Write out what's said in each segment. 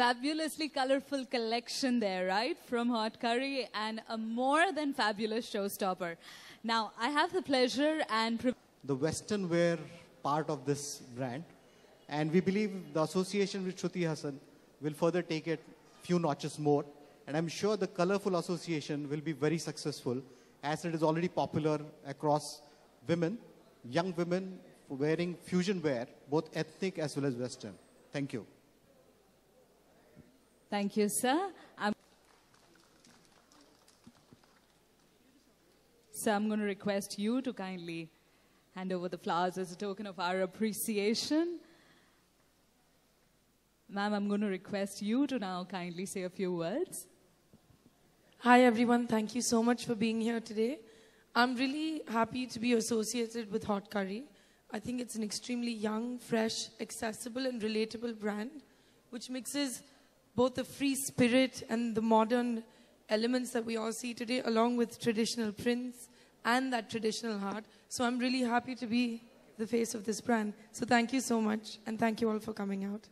fabulously colorful collection there, right? From Hot Curry, and a more than fabulous showstopper. Now, I have the pleasure and the Western wear part of this brand. And we believe the association with Shruti Hassan will further take it few notches more. And I'm sure the colorful association will be very successful, as it is already popular across women, young women wearing fusion wear, both ethnic as well as Western. Thank you. Thank you, sir. So I'm going to request you to kindly hand over the flowers as a token of our appreciation. Ma'am, I'm going to request you to now kindly say a few words. Hi, everyone. Thank you so much for being here today. I'm really happy to be associated with Hot Curry. I think it's an extremely young, fresh, accessible, and relatable brand, which mixes both the free spirit and the modern elements that we all see today, along with traditional prints and that traditional heart. So I'm really happy to be the face of this brand. So thank you so much, and thank you all for coming out.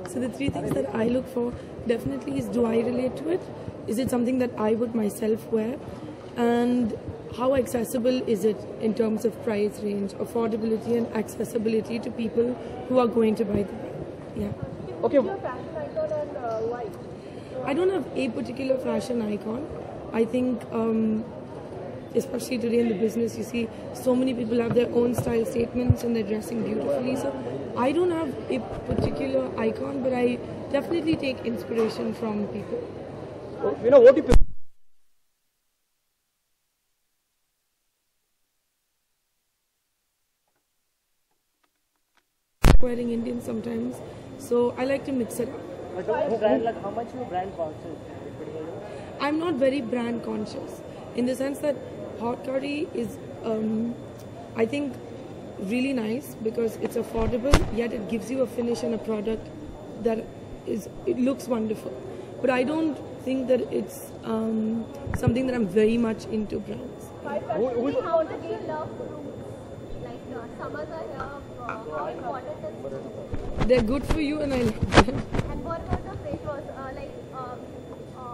So the three things that I look for definitely is, do I relate to it? Is it something that I would myself wear? And how accessible is it in terms of price range, affordability and accessibility to people who are going to buy the brand? Yeah. Okay. What's your fashion icon and why? I don't have a particular fashion icon. I think especially today in the business, you see so many people have their own style statements and they're dressing beautifully. So I don't have a particular icon, but I definitely take inspiration from people. You know, what do you Wearing Indian sometimes, so I like to mix it up. Like how much you brand conscious? I'm not very brand conscious in the sense that Hot Curry is, I think, really nice because it's affordable, yet it gives you a finish and a product that it looks wonderful. But I don't think that it's something that I'm very much into brands. How do you love fruits? Like summers are here, how important is it? They're good for you and I love them. And what about the flavors, like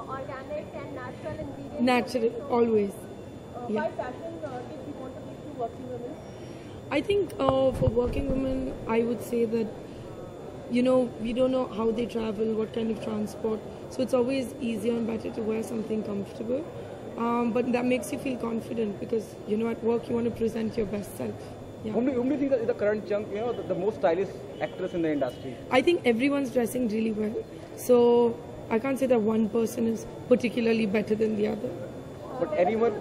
organic and natural ingredients? Natural, always. Yeah. 5 fashion tips you want to give to working women? I think for working women, I would say that, you know, we don't know how they travel, what kind of transport. So it's always easier and better to wear something comfortable. But that makes you feel confident because, you know, at work you want to present your best self. Yeah. Whom do you think is the current chunk, you know, the most stylish actress in the industry? I think everyone's dressing really well. So I can't say that one person is particularly better than the other. But anyone...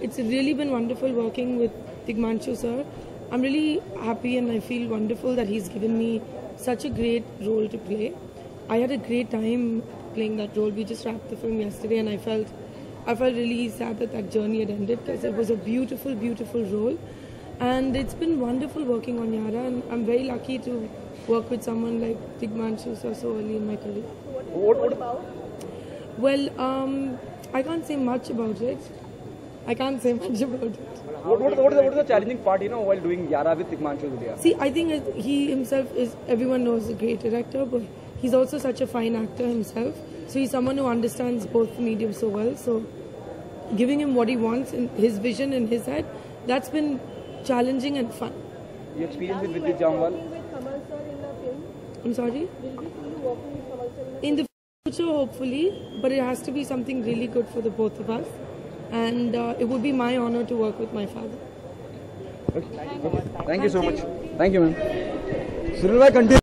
It's really been wonderful working with Tigmanshu sir. I'm really happy and I feel wonderful that he's given me such a great role to play. I had a great time playing that role. We just wrapped the film yesterday, and I felt really sad that journey had ended, because it was a beautiful, beautiful role. And it's been wonderful working on Yara, and I'm very lucky to work with someone like Tigmanshu so early in my career. What about? Well, I can't say much about it. What is the challenging part, while doing Yara with Tigmanshu Dhulia? See, I think he himself is, everyone knows, a great director, but he's also such a fine actor himself. So he's someone who understands both mediums so well. So giving him what he wants in his vision in his head, that's been challenging and fun. Your experience with Vidit Jamwal? With Kamal sir in the film? I'm sorry? Will we see you working with Kamal sir In the future, hopefully, but it has to be something really good for the both of us. And it would be my honor to work with my father. Thank you so much. Thank you, ma'am. Sunil bhai, continue.